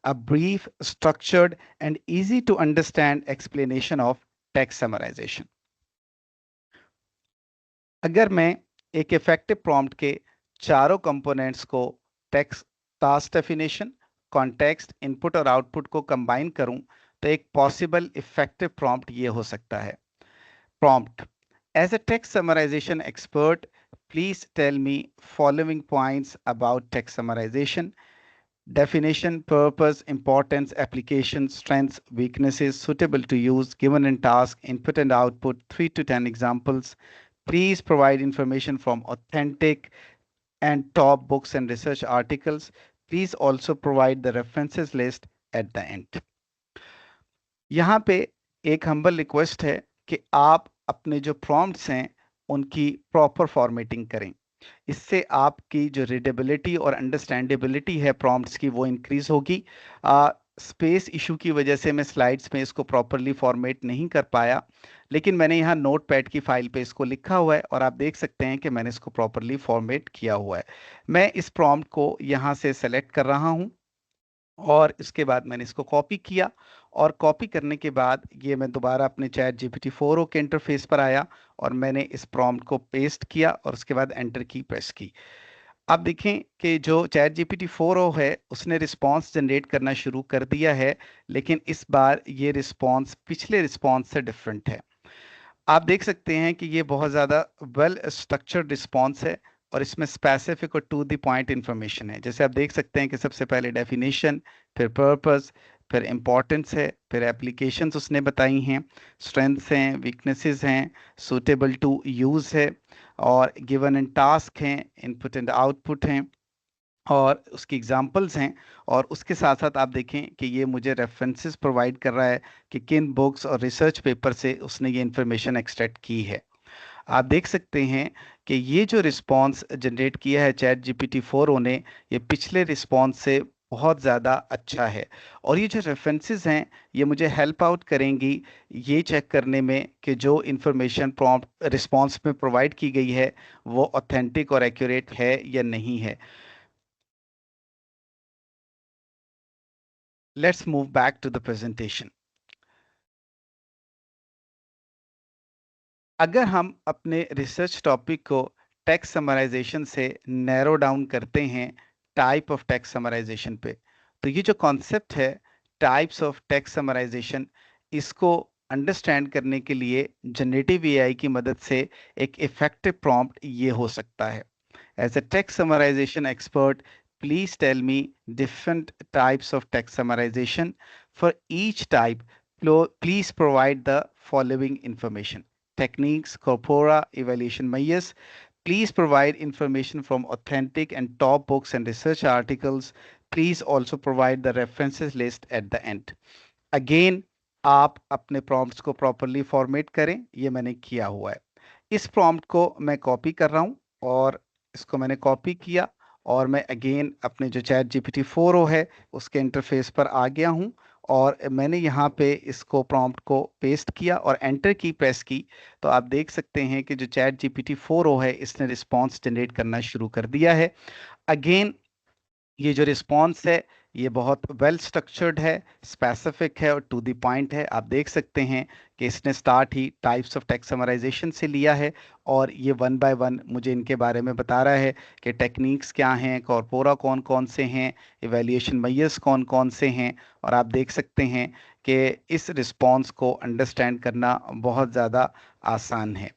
Speaker 1: A brief, structured, and easy to understand explanation of text summarization. अगर मैं एक effective prompt के चारों components को text, task definition, context, input और output को combine करूं तो एक पॉसिबल इफेक्टिव प्रॉम्प्ट ये हो सकता है. Prompt. As a text summarization expert, please tell me following points about text summarization. Definition, purpose, importance, application, strengths, weaknesses, suitable to use, given in task, input and output, 3 to 10 examples. Please provide information from authentic and top books and research articles. Please also provide the references list at the end. यहाँ पे एक humble request है कि आप अपने जो prompts हैं उनकी प्रॉपर फॉर्मेटिंग करें. इससे आपकी जो रीडेबिलिटी और अंडरस्टैंडेबिलिटी है प्रॉम्प्ट्स की वो इंक्रीज होगी. स्पेस इशू की वजह से मैं स्लाइड्स में इसको प्रॉपरली फॉर्मेट नहीं कर पाया, लेकिन मैंने यहाँ नोटपैड की फाइल पे इसको लिखा हुआ है और आप देख सकते हैं कि मैंने इसको प्रॉपरली फॉर्मेट किया हुआ है. मैं इस प्रॉम्प्ट को यहाँ से सेलेक्ट कर रहा हूँ और इसके बाद मैंने इसको कॉपी किया और कॉपी करने के बाद ये मैं दोबारा अपने चैट जीपीटी 4o के इंटरफेस पर आया और मैंने इस प्रॉम्प्ट को पेस्ट किया और उसके बाद एंटर की प्रेस की. आप देखें कि जो चैट जीपीटी 4o है उसने रिस्पांस जनरेट करना शुरू कर दिया है, लेकिन इस बार ये रिस्पांस पिछले रिस्पांस से डिफरेंट है. आप देख सकते हैं कि ये बहुत ज़्यादा वेल स्ट्रक्चर्ड रिस्पांस है और इसमें स्पेसिफिक और टू द पॉइंट इंफॉर्मेशन है. जैसे आप देख सकते हैं कि सबसे पहले डेफिनेशन, फिर पर्पस, फिर इम्पोर्टेंस है, फिर एप्लीकेशंस उसने बताई हैं, स्ट्रेंथ्स हैं, वीकनेसेस हैं, सूटेबल टू यूज़ है और गिवन एंड टास्क हैं, इनपुट एंड आउटपुट हैं और उसकी एग्जांपल्स हैं. और उसके साथ साथ आप देखें कि ये मुझे रेफरेंसेस प्रोवाइड कर रहा है कि किन बुक्स और रिसर्च पेपर से उसने ये इन्फॉर्मेशन एक्सट्रैक्ट की है. आप देख सकते हैं कि ये जो रिस्पांस जनरेट किया है चैट जीपीटी 4o ने, ये पिछले रिस्पांस से बहुत ज़्यादा अच्छा है. और ये जो रेफरेंसेस हैं ये मुझे हेल्प आउट करेंगी ये चेक करने में कि जो इन्फॉर्मेशन प्रॉम्प्ट रिस्पांस में प्रोवाइड की गई है वो ऑथेंटिक और एक्यूरेट है या नहीं है. Let's move back to the presentation. अगर हम अपने रिसर्च टॉपिक को टेक्स्ट समराइजेशन से नैरो डाउन करते हैं टाइप ऑफ टेक्स्ट समराइजेशन पे, तो ये जो कॉन्सेप्ट है टाइप्स ऑफ टेक्स्ट समराइजेशन, इसको अंडरस्टैंड करने के लिए जनरेटिव एआई की मदद से एक इफेक्टिव प्रॉम्प्ट ये हो सकता है. As a text summarisation expert, please tell me different types of text summarization. For each type, please provide the following information. Techniques, corpora, evaluation bias. Please provide information from authentic and top books and research articles. Please also provide the references list at the end. Again, आप अपने prompts को properly format करें, ये मैंने किया हुआ है. इस prompt को मैं copy कर रहा हूँ और इसको मैंने copy किया और मैं अगेन अपने जो चैट जीपीटी 4o है उसके इंटरफेस पर आ गया हूँ और मैंने यहाँ पे इसको प्रॉम्प्ट को पेस्ट किया और एंटर की प्रेस की. तो आप देख सकते हैं कि जो चैट जीपीटी 4o है इसने रिस्पांस जनरेट करना शुरू कर दिया है. अगेन ये जो रिस्पांस है ये बहुत वेल स्ट्रक्चर्ड है, स्पेसिफिक है और टू द पॉइंट है. आप देख सकते हैं कि इसने स्टार्ट ही टाइप्स ऑफ टेक्स्ट समराइजेशन से लिया है और ये वन बाय वन मुझे इनके बारे में बता रहा है कि टेक्निक्स क्या हैं, कॉर्पोरा कौन कौन से हैं, इवैल्यूएशन बायस कौन कौन से हैं. और आप देख सकते हैं कि इस रिस्पांस को अंडरस्टैंड करना बहुत ज़्यादा आसान है.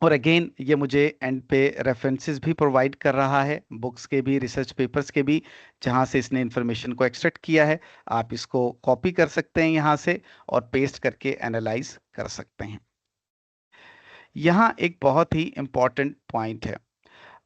Speaker 1: और अगेन ये मुझे एंड पे रेफरेंसेस भी प्रोवाइड कर रहा है, बुक्स के भी, रिसर्च पेपर्स के भी, जहाँ से इसने इन्फॉर्मेशन को एक्सट्रैक्ट किया है। आप इसको कॉपी कर सकते हैं यहाँ से और पेस्ट करके एनालाइज कर सकते हैं। यहाँ एक बहुत ही इम्पॉर्टेंट पॉइंट है।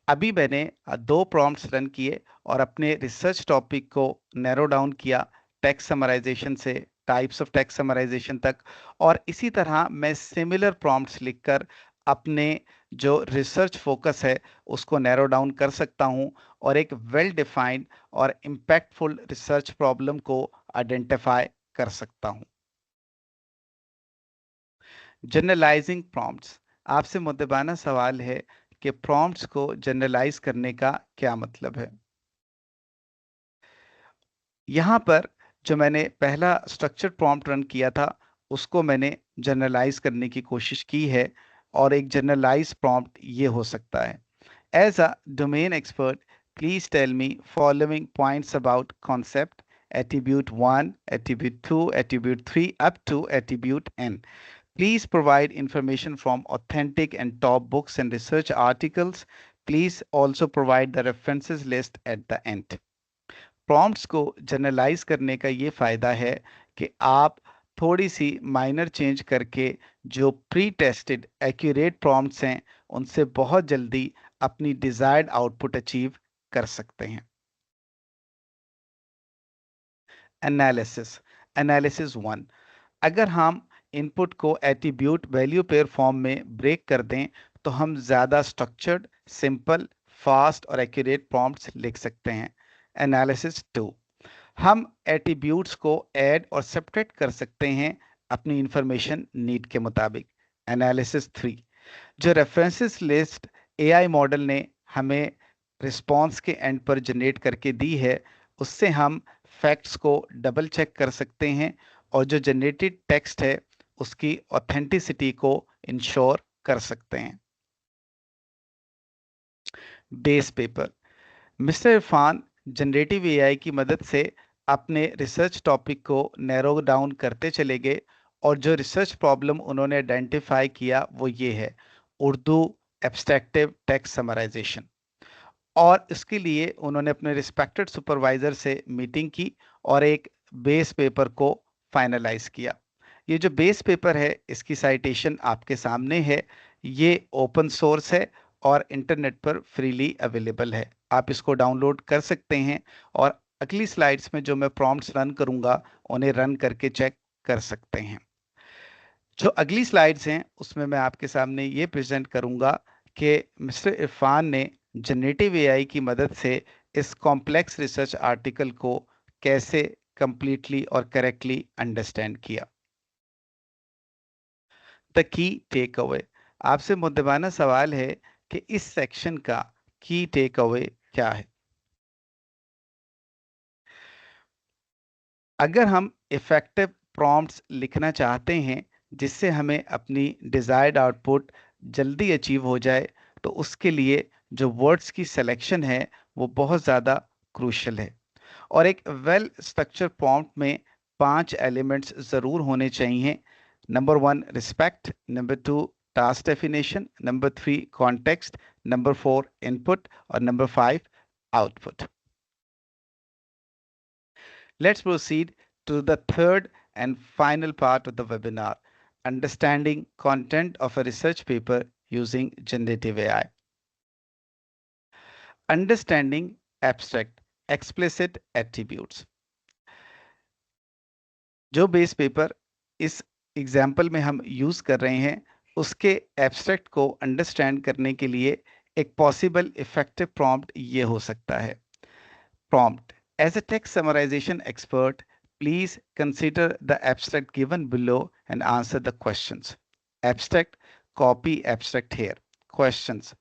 Speaker 1: अभी मैंने दो प्रॉम्प्ट्स रन किए और अपने रिसर्च टॉपिक को नैरो डाउन किया, टेक्स्ट समराइजेशन से टाइप्स ऑफ टेक्स्ट समराइजेशन तक, और इसी तरह मैं सिमिलर प्रॉम्प्ट्स लिखकर अपने जो रिसर्च फोकस है उसको नैरो डाउन कर सकता हूं और एक वेल डिफाइंड और इम्पैक्टफुल रिसर्च प्रॉब्लम को आइडेंटिफाई कर सकता हूं। जनरलाइजिंग प्रॉम्प्ट्स, आपसे मुद्दबाना सवाल है कि प्रॉम्प्ट्स को जनरलाइज करने का क्या मतलब है। यहाँ पर जो मैंने पहला स्ट्रक्चर्ड प्रॉम्प्ट रन किया था उसको मैंने जनरलाइज करने की कोशिश की है, और एक जनरलाइज प्रॉम्प्ट ये हो सकता है: as a domain expert, please tell me following points about concept, attribute 1, attribute 2, attribute 3 up to attribute n. Please provide information from authentic and top books and research articles. Please also provide the references list at the end. Prompts को generalise करने का ये फ़ायदा है कि आप थोड़ी सी minor change करके जो प्री टेस्टेड एक्यूरेट प्रॉम्प्ट्स हैं उनसे बहुत जल्दी अपनी डिज़ायर्ड आउटपुट अचीव कर सकते हैं। एनालिसिस, एनालिसिस 1, अगर हम इनपुट को एट्रीब्यूट वैल्यू पेयर फॉर्म में ब्रेक कर दें तो हम ज़्यादा स्ट्रक्चर्ड, सिंपल, फास्ट और एक्यूरेट प्रॉम्प्ट्स लिख सकते हैं। एनालिसिस 2, हम एट्रीब्यूट्स को ऐड और सब्ट्रैक्ट कर सकते हैं अपनी इंफॉर्मेशन नीड के मुताबिक। एनालिसिस 3, जो रेफरेंसेस लिस्ट एआई मॉडल ने हमें रिस्पॉन्स के एंड पर जनरेट करके दी है उससे हम फैक्ट्स को डबल चेक कर सकते हैं और जो जनरेटेड टेक्स्ट है उसकी ऑथेंटिसिटी को इंश्योर कर सकते हैं। Base paper, mister Irfan generative AI की मदद से अपने रिसर्च टॉपिक को नैरो डाउन करते चले गए और जो रिसर्च प्रॉब्लम उन्होंने आइडेंटिफाई किया वो ये है: उर्दू एब्स्ट्रैक्टिव टेक्स्ट समराइजेशन। और इसके लिए उन्होंने अपने रिस्पेक्टेड सुपरवाइजर से मीटिंग की और एक बेस पेपर को फाइनलाइज किया। ये जो बेस पेपर है इसकी साइटेशन आपके सामने है, ये ओपन सोर्स है और इंटरनेट पर फ्रीली अवेलेबल है, आप इसको डाउनलोड कर सकते हैं और अगली स्लाइड्स में जो मैं प्रॉम्प्ट्स रन करूंगा उन्हें रन करके चेक कर सकते हैं। जो अगली स्लाइड्स हैं उसमें मैं आपके सामने ये प्रेजेंट करूंगा कि मिस्टर इरफान ने जनरेटिव एआई की मदद से इस कॉम्प्लेक्स रिसर्च आर्टिकल को कैसे कंप्लीटली और करेक्टली अंडरस्टैंड किया। द की टेक अवे, आपसे मुद्दबाना सवाल है कि इस सेक्शन का की टेक अवे क्या है। अगर हम इफेक्टिव प्रॉम्प्ट्स लिखना चाहते हैं जिससे हमें अपनी डिज़ायर्ड आउटपुट जल्दी अचीव हो जाए तो उसके लिए जो वर्ड्स की सिलेक्शन है वो बहुत ज़्यादा क्रूशल है। और एक वेल स्ट्रक्चर प्रॉम्प्ट में 5 एलिमेंट्स ज़रूर होने चाहिए। Number 1 respect, number 2 task definition, number 3 context, number 4 input और number 5 output. Let's proceed to the third and final part of the webinar: understanding content of a research paper using generative AI. Understanding abstract explicit attributes. जो base paper इस example में हम use कर रहे हैं उसके abstract को understand करने के लिए एक पॉसिबल इफेक्टिव प्रॉम्प्ट ये हो सकता है। Prompt: as a text summarization expert, please consider the abstract given below and answer the questions. Abstract: copy abstract here. Questions: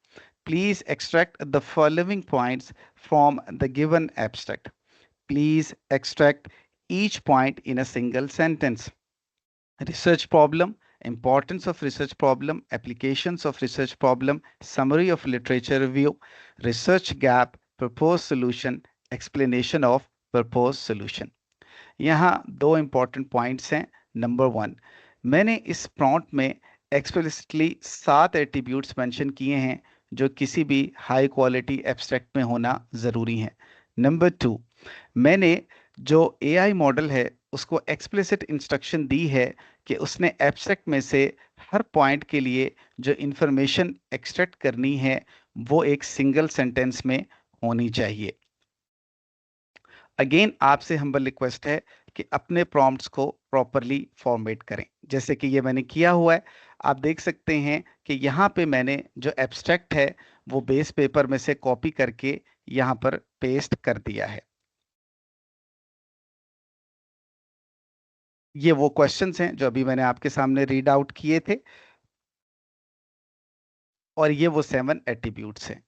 Speaker 1: please extract the following points from the given abstract. Please extract each point in a single sentence. Research problem: importance of research problem, applications of research problem, summary of literature review, research gap, proposed solution, explanation of proposed solution. यहाँ दो important points हैं। Number 1, मैंने इस prompt में explicitly 7 attributes mention किए हैं जो किसी भी हाई क्वालिटी एब्स्ट्रैक्ट में होना ज़रूरी है। नंबर 2, मैंने जो एआई मॉडल है उसको एक्सप्लिसिट इंस्ट्रक्शन दी है कि उसने एब्स्ट्रैक्ट में से हर पॉइंट के लिए जो इंफॉर्मेशन एक्सट्रैक्ट करनी है वो एक सिंगल सेंटेंस में होनी चाहिए। अगेन आपसे हम्बल रिक्वेस्ट है कि अपने प्रॉम्प्ट्स को प्रॉपरली फॉर्मेट करें, जैसे कि ये मैंने किया हुआ है। आप देख सकते हैं कि यहाँ पे मैंने जो एब्स्ट्रैक्ट है वो बेस पेपर में से कॉपी करके यहाँ पर पेस्ट कर दिया है। ये वो क्वेश्चंस हैं जो अभी मैंने आपके सामने रीड आउट किए थे, और ये वो 7 एट्रीब्यूट्स हैं।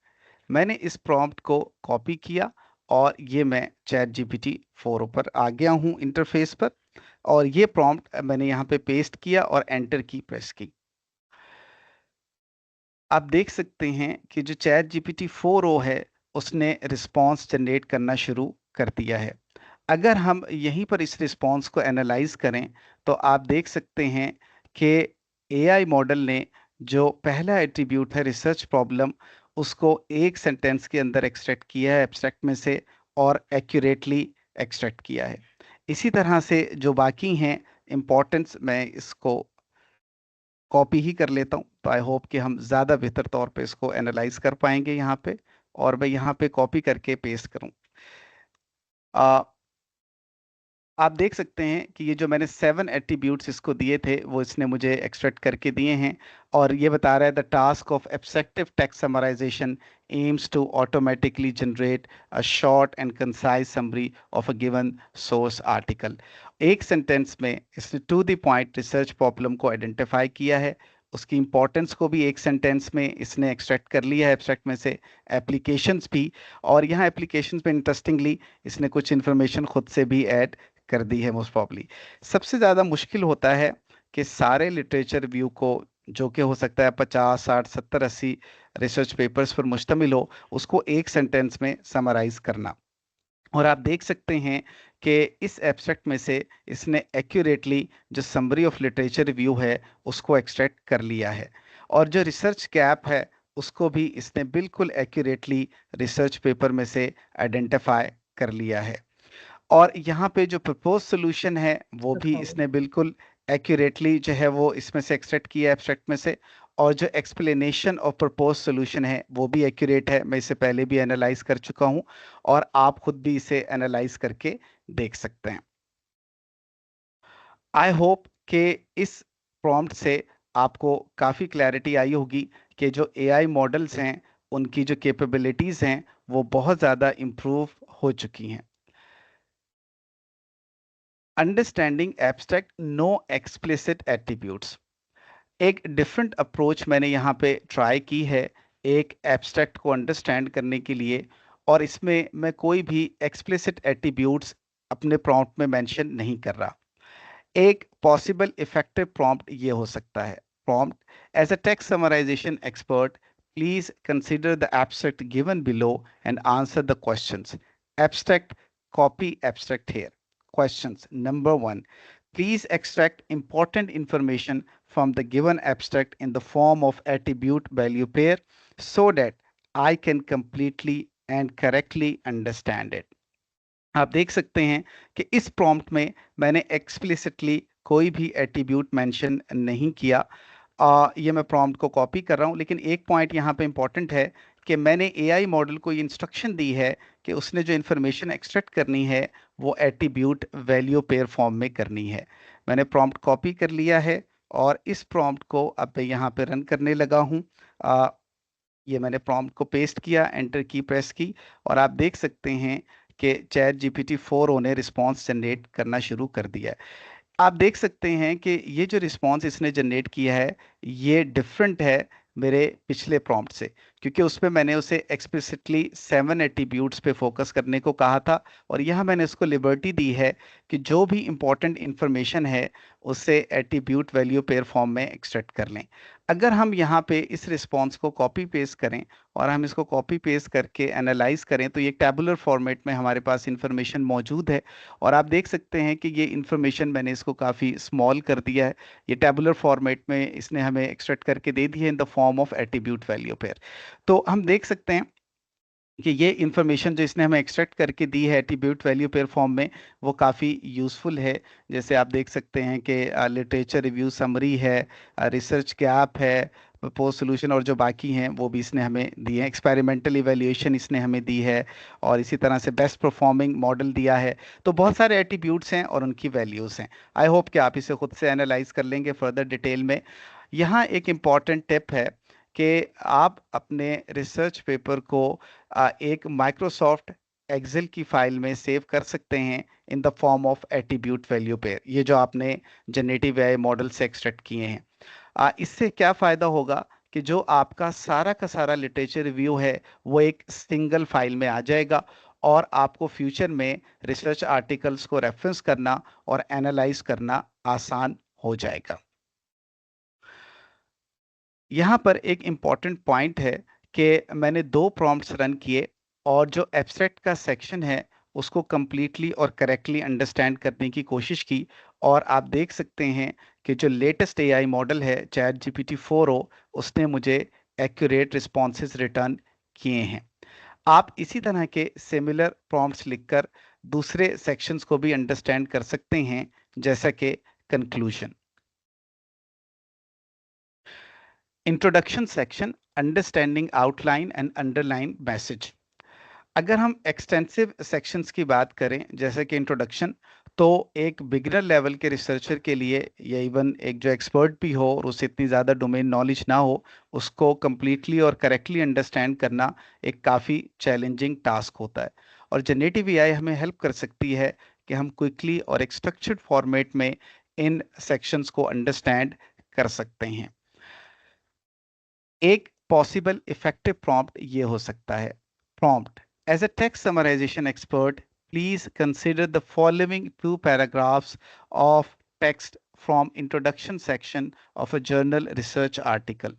Speaker 1: मैंने इस प्रॉम्प्ट को कॉपी किया और ये मैं चैट जीपीटी 4 पर आ गया हूँ इंटरफेस पर, और ये प्रॉम्प्ट मैंने यहाँ पे पेस्ट किया और एंटर की प्रेस की। आप देख सकते हैं कि जो चैट जीपीटी 4o है उसने रिस्पॉन्स जनरेट करना शुरू कर दिया है। अगर हम यहीं पर इस रिस्पॉन्स को एनालाइज करें तो आप देख सकते हैं कि एआई मॉडल ने जो पहला एट्रीब्यूट है रिसर्च प्रॉब्लम, उसको एक सेंटेंस के अंदर एक्सट्रैक्ट किया है एब्स्ट्रैक्ट में से, और एक्यूरेटली एक्सट्रैक्ट किया है। इसी तरह से जो बाकी हैं इम्पोर्टेंस, मैं इसको कॉपी ही कर लेता हूँ, तो आई होप कि हम ज़्यादा बेहतर तौर पे इसको एनालाइज कर पाएंगे यहाँ पे। और मैं यहाँ पे कॉपी करके पेस्ट करूँ। आप देख सकते हैं कि ये जो मैंने 7 एट्रीब्यूट्स इसको दिए थे वो इसने मुझे एक्सट्रैक्ट करके दिए हैं, और ये बता रहा है the task of abstractive text summarization aims to automatically generate a short and concise summary of a given source article. एक सेंटेंस में इसने to the point research problem को आइडेंटिफाई किया है, उसकी इंपॉर्टेंस को भी एक सेंटेंस में इसने एक्सट्रैक्ट कर लिया है एब्स्ट्रैक्ट में से, एप्लीकेशंस भी, और यहाँ एप्लीकेशंस में इंटरेस्टिंगली इसने कुछ इन्फॉर्मेशन खुद से भी ऐड कर दी है मोस्ट प्रॉब्ली। सबसे ज़्यादा मुश्किल होता है कि सारे लिटरेचर व्यू को, जो कि हो सकता है 50 60 70 80 रिसर्च पेपर्स पर मुश्तमिल हो, उसको एक सेंटेंस में समराइज करना। और आप देख सकते हैं कि इस एब्स्ट्रैक्ट में से इसने एक्यूरेटली जो समरी ऑफ लिटरेचर रिव्यू है उसको एक्सट्रैक्ट कर लिया है, और जो रिसर्च गैप है उसको भी इसने बिल्कुल एक्यूरेटली रिसर्च पेपर में से आइडेंटिफाई कर लिया है। और यहाँ पे जो प्रपोज सोल्यूशन है वो भी इसने बिल्कुल एक्यूरेटली जो है वो इसमें से एक्सट्रैक्ट किया है एब्स्ट्रैक्ट में से, और जो एक्सप्लेनेशन ऑफ प्रपोज सोल्यूशन है वो भी एक्यूरेट है। मैं इसे पहले भी एनालाइज कर चुका हूँ, और आप खुद भी इसे एनालाइज करके देख सकते हैं। आई होप कि इस प्रॉम्प्ट से आपको काफ़ी क्लैरिटी आई होगी कि जो एआई मॉडल्स हैं उनकी जो कैपेबिलिटीज़ हैं वो बहुत ज़्यादा इम्प्रूव हो चुकी हैं। Understanding abstract no explicit attributes, एक डिफरेंट अप्रोच मैंने यहाँ पे ट्राई की है एक एब्स्ट्रैक्ट को अंडरस्टैंड करने के लिए, और इसमें मैं कोई भी एक्सप्लिसिट एट्रीब्यूट्स अपने प्रॉम्प्ट में मेंशन नहीं कर रहा। एक पॉसिबल इफेक्टिव प्रॉम्प्ट ये हो सकता है, prompt as a text summarisation expert please consider the abstract given below and answer the questions. Abstract, copy abstract here. Questions. Number one, please extract important information from the given abstract in the form of attribute value pair so that I can completely and correctly understand it. आप देख सकते हैं कि इस prompt में मैंने explicitly कोई भी एट्रीब्यूट मेंशन नहीं किया। ये मैं प्रॉम्प्ट को कॉपी कर रहा हूँ, लेकिन एक पॉइंट यहाँ पे इंपॉर्टेंट है कि मैंने एआई मॉडल को ये इंस्ट्रक्शन दी है कि उसने जो इन्फॉर्मेशन एक्सट्रैक्ट करनी है वो एट्रीब्यूट वैल्यू पेयर फॉर्म में करनी है। मैंने प्रॉम्प्ट कॉपी कर लिया है, और इस प्रॉम्प्ट को अब मैं यहाँ पे रन करने लगा हूँ। ये मैंने प्रॉम्प्ट को पेस्ट किया, एंटर की प्रेस की, और आप देख सकते हैं कि चैट जीपीटी 4o ने रिस्पॉन्स जनरेट करना शुरू कर दिया है। आप देख सकते हैं कि ये जो रिस्पॉन्स इसने जनरेट किया है ये डिफरेंट है मेरे पिछले प्रॉम्प्ट से, क्योंकि उसमें मैंने उसे एक्सप्लिसिटली 7 एट्रीब्यूट्स पे फोकस करने को कहा था, और यहाँ मैंने उसको लिबर्टी दी है कि जो भी इंपॉर्टेंट इंफॉर्मेशन है उसे एट्रीब्यूट वैल्यू पेयर फॉर्म में एक्सट्रैक्ट कर लें। अगर हम यहाँ पे इस रिस्पॉन्स को कॉपी पेस्ट करें और हम इसको कॉपी पेस्ट करके एनालाइज करें तो ये टैबुलर फॉर्मेट में हमारे पास इंफॉर्मेशन मौजूद है। और आप देख सकते हैं कि ये इंफॉर्मेशन मैंने इसको काफ़ी स्मॉल कर दिया है। ये टैबुलर फॉर्मेट में इसने हमें एक्सट्रैक्ट करके दे दी है in the form of attribute value pair. तो हम देख सकते हैं कि ये इंफॉर्मेशन जो इसने हमें एक्सट्रैक्ट करके दी है एट्रीब्यूट वैल्यू पेयर फॉर्म में, वो काफ़ी यूज़फुल है। जैसे आप देख सकते हैं कि लिटरेचर रिव्यू समरी है, रिसर्च गैप है, पोस्ट सोल्यूशन, और जो बाकी हैं वो भी इसने हमें दिए हैं। एक्सपेरिमेंटल इवैल्यूएशन इसने हमें दी है, और इसी तरह से बेस्ट परफॉर्मिंग मॉडल दिया है। तो बहुत सारे एट्रीब्यूट्स हैं और उनकी वैल्यूज़ हैं। आई होप कि आप इसे खुद से एनालाइज कर लेंगे फर्दर डिटेल में। यहाँ एक इम्पॉर्टेंट टिप है कि आप अपने रिसर्च पेपर को एक माइक्रोसॉफ्ट एक्सेल की फाइल में सेव कर सकते हैं in the form of attribute value pair, ये जो आपने जनरेटिव एआई मॉडल से एक्सट्रैक्ट किए हैं। इससे क्या फ़ायदा होगा कि जो आपका सारा का सारा लिटरेचर रिव्यू है वो एक सिंगल फाइल में आ जाएगा, और आपको फ्यूचर में रिसर्च आर्टिकल्स को रेफरेंस करना और एनालाइज करना आसान हो जाएगा। यहाँ पर एक इम्पॉर्टेंट पॉइंट है कि मैंने 2 प्रॉम्प्ट्स रन किए, और जो एब्स्ट्रैक्ट का सेक्शन है उसको कम्प्लीटली और करेक्टली अंडरस्टैंड करने की कोशिश की। और आप देख सकते हैं कि जो लेटेस्ट एआई मॉडल है चैट जीपीटी 4o, उसने मुझे एक्यूरेट रिस्पॉन्सेज रिटर्न किए हैं। आप इसी तरह के सिमिलर प्रॉम्प्ट्स लिखकर दूसरे सेक्शंस को भी अंडरस्टैंड कर सकते हैं, जैसा कि conclusion. Introduction section, understanding outline and underline message. अगर हम एक्सटेंसिव सेक्शंस की बात करें जैसे कि इंट्रोडक्शन, तो एक बिगिनर लेवल के रिसर्चर के लिए, या इवन एक जो एक्सपर्ट भी हो और उसे इतनी ज़्यादा डोमेन नॉलेज ना हो, उसको कम्प्लीटली और करेक्टली अंडरस्टैंड करना एक काफ़ी चैलेंजिंग टास्क होता है। और जनरेटिव एआई हमें हेल्प कर सकती है कि हम क्विकली और एक स्ट्रक्चर्ड फॉर्मेट में इन सेक्शंस को अंडरस्टैंड कर सकते हैं। एक पॉसिबल इफेक्टिव प्रॉम्प्ट ये हो सकता है। Prompt: as a text summarisation expert, please consider the following 2 paragraphs of text from introduction section of a journal research article.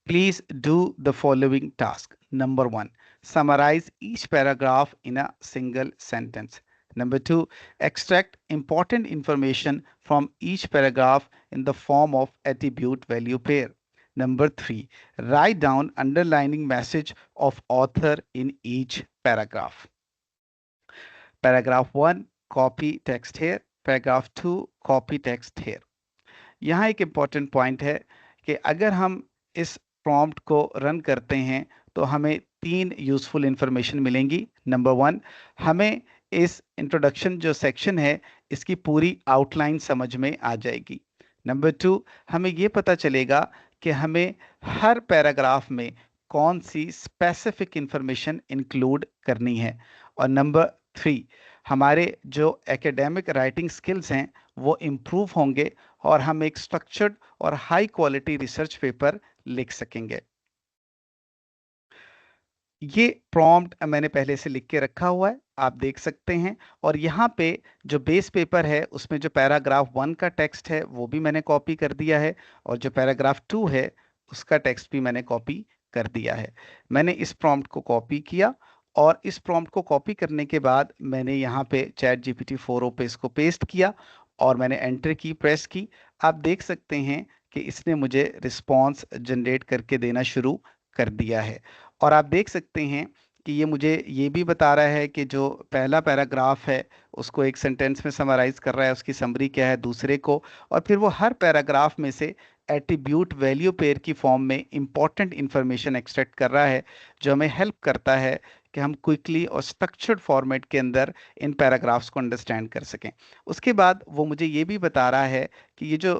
Speaker 1: Please do the following task. Number 1, summarize each paragraph in a single sentence. Number 2, extract important information from each paragraph in the form of attribute value pair. Number 3, write down underlining message of author in each paragraph. Paragraph 1, copy text here. Paragraph 2, copy text here. यहाँ एक important point है कि अगर हम इस prompt को run करते हैं तो हमें 3 यूज़फुल इंफॉर्मेशन मिलेंगी। नंबर 1, हमें इस इंट्रोडक्शन जो सेक्शन है इसकी पूरी आउटलाइन समझ में आ जाएगी। नंबर 2, हमें ये पता चलेगा कि हमें हर पैराग्राफ में कौन सी स्पेसिफिक इंफॉर्मेशन इंक्लूड करनी है। और नंबर 3, हमारे जो एकेडमिक राइटिंग स्किल्स हैं वो इम्प्रूव होंगे, और हम एक स्ट्रक्चर्ड और हाई क्वालिटी रिसर्च पेपर लिख सकेंगे। ये प्रॉम्प्ट मैंने पहले से लिख के रखा हुआ है, आप देख सकते हैं। और यहाँ पे जो बेस पेपर है उसमें जो पैराग्राफ 1 का टेक्स्ट है वो भी मैंने कॉपी कर दिया है, और जो पैराग्राफ 2 है उसका टेक्स्ट भी मैंने कॉपी कर दिया है। मैंने इस प्रॉम्प्ट को कॉपी किया, और इस प्रॉम्प्ट को कॉपी करने के बाद मैंने यहाँ पे चैट जीपीटी 4o पे इसको पेस्ट किया, और मैंने एंटर की प्रेस की। आप देख सकते हैं कि इसने मुझे रिस्पॉन्स जनरेट करके देना शुरू कर दिया है। और आप देख सकते हैं कि ये मुझे ये भी बता रहा है कि जो पहला पैराग्राफ है उसको एक सेंटेंस में समराइज कर रहा है, उसकी समरी क्या है दूसरे को, और फिर वो हर पैराग्राफ में से एट्रीब्यूट वैल्यू पेयर की फॉर्म में इंपॉर्टेंट इंफॉर्मेशन एक्सट्रैक्ट कर रहा है, जो हमें हेल्प करता है कि हम क्विकली और स्ट्रक्चर्ड फॉर्मेट के अंदर इन पैराग्राफ्स को अंडरस्टैंड कर सकें। उसके बाद वो मुझे ये भी बता रहा है कि ये जो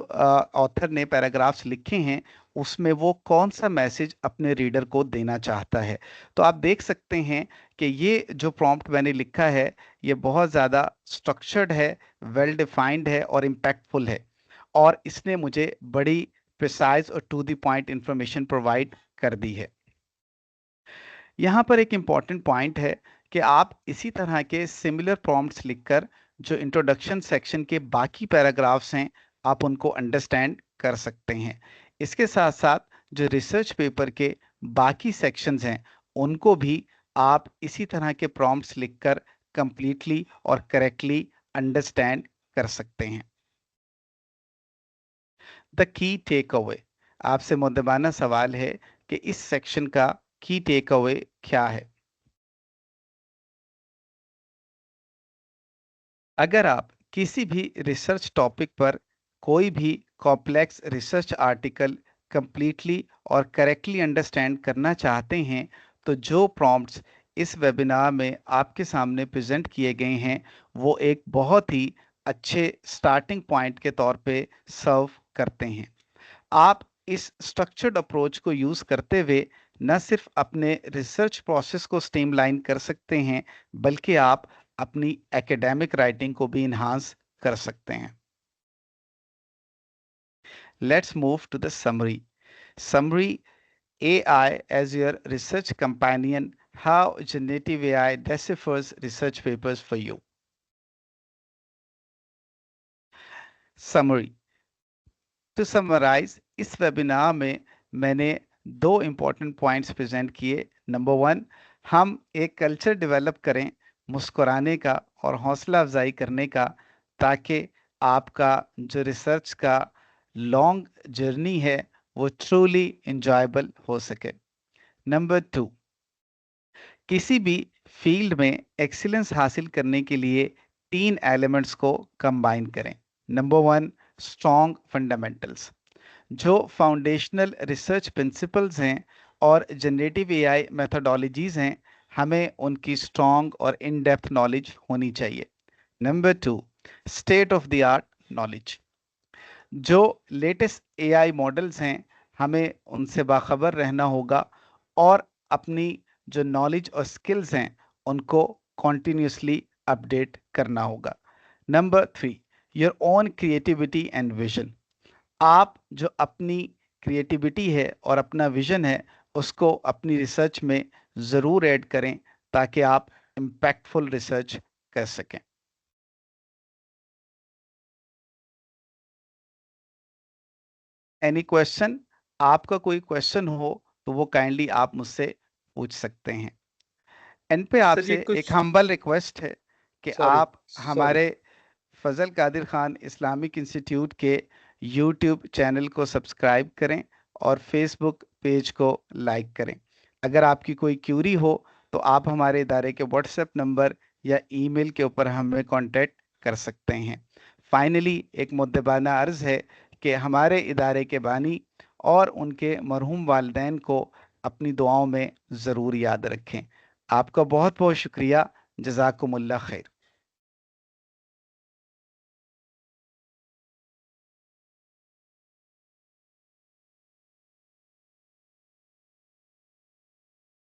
Speaker 1: ऑथर ने पैराग्राफ्स लिखे हैं उसमें वो कौन सा मैसेज अपने रीडर को देना चाहता है। तो आप देख सकते हैं कि ये जो प्रॉम्प्ट मैंने लिखा है ये बहुत ज़्यादा स्ट्रक्चर्ड है, वेल डिफाइंड है और इम्पैक्टफुल है, और इसने मुझे बड़ी प्रिसाइज और to the point information provide कर दी है। यहाँ पर एक इम्पॉर्टेंट पॉइंट है कि आप इसी तरह के सिमिलर प्रॉम्प्ट्स लिखकर जो इंट्रोडक्शन सेक्शन के बाकी पैराग्राफ्स हैं आप उनको अंडरस्टैंड कर सकते हैं। इसके साथ साथ जो रिसर्च पेपर के बाकी सेक्शंस हैं उनको भी आप इसी तरह के प्रॉम्प्ट्स लिखकर कंप्लीटली और करेक्टली अंडरस्टैंड कर सकते हैं। द की टेक अवे, आपसे मुद्दबाना सवाल है कि इस सेक्शन का की टेक अवे क्या है। अगर आप किसी भी रिसर्च टॉपिक पर कोई भी कॉम्प्लेक्स रिसर्च आर्टिकल कंप्लीटली और करेक्टली अंडरस्टैंड करना चाहते हैं तो जो प्रॉम्प्ट्स इस वेबिनार में आपके सामने प्रेजेंट किए गए हैं वो एक बहुत ही अच्छे स्टार्टिंग पॉइंट के तौर पे सर्व करते हैं। आप इस स्ट्रक्चर्ड अप्रोच को यूज करते हुए न सिर्फ अपने रिसर्च प्रोसेस को स्ट्रीमलाइन कर सकते हैं बल्कि आप अपनी एकेडमिक राइटिंग को भी इन्हांस कर सकते हैं। Let's move to the summary. Summary, AI as your research companion, how generative AI deciphers research papers for you. Summary. To summarize, इस वेबिनार में मैंने दो इम्पोर्टेंट पॉइंट्स प्रेजेंट किए। नंबर वन, हम एक कल्चर डेवलप करें मुस्कुराने का और हौसला अफजाई करने का, ताकि आपका जो रिसर्च का लॉन्ग जर्नी है वो ट्रूली इंजॉयबल हो सके। नंबर टू, किसी भी फील्ड में एक्सीलेंस हासिल करने के लिए तीन एलिमेंट्स को कंबाइन करें। Number one, strong fundamentals. जो फाउंडेशनल रिसर्च प्रिंसिपल्स हैं और जनरेटिव एआई मेथोडोलॉजीज हैं, हमें उनकी स्ट्रॉन्ग और इन डेप्थ नॉलेज होनी चाहिए। Number two, state of the art knowledge. जो लेटेस्ट एआई मॉडल्स हैं हमें उनसे बाखबर रहना होगा और अपनी जो नॉलेज और स्किल्स हैं उनको कॉन्टिन्यूसली अपडेट करना होगा। Number three, your own creativity and vision. आप जो अपनी क्रिएटिविटी है और अपना विजन है उसको अपनी रिसर्च में ज़रूर ऐड करें ताकि आप इम्पैक्टफुल रिसर्च कर सकें। Any question? आपका कोई क्वेश्चन हो तो वो काइंडली आप मुझसे पूछ सकते हैं। एंड पे
Speaker 2: सर ये
Speaker 1: आपसे एक
Speaker 2: कुछ
Speaker 1: हम्बल रिक्वेस्ट है कि
Speaker 2: सॉरी
Speaker 1: आप हमारे फजल कादिर खान इस्लामिक इंस्टीट्यूट के यूट्यूब चैनल को सब्सक्राइब करें और फेसबुक पेज को लाइक करें। अगर आपकी कोई क्यूरी हो तो आप हमारे इदारे के व्हाट्सएप नंबर या ईमेल के ऊपर हमें कांटेक्ट कर सकते हैं। फाइनली एक मुद्दबाना अर्ज़ है कि हमारे इदारे के बानी और उनके मरहूम वालिदैन को अपनी दुआओं में ज़रूर याद रखें। आपका बहुत बहुत शुक्रिया। जज़ाकुमुल्लाह खैर।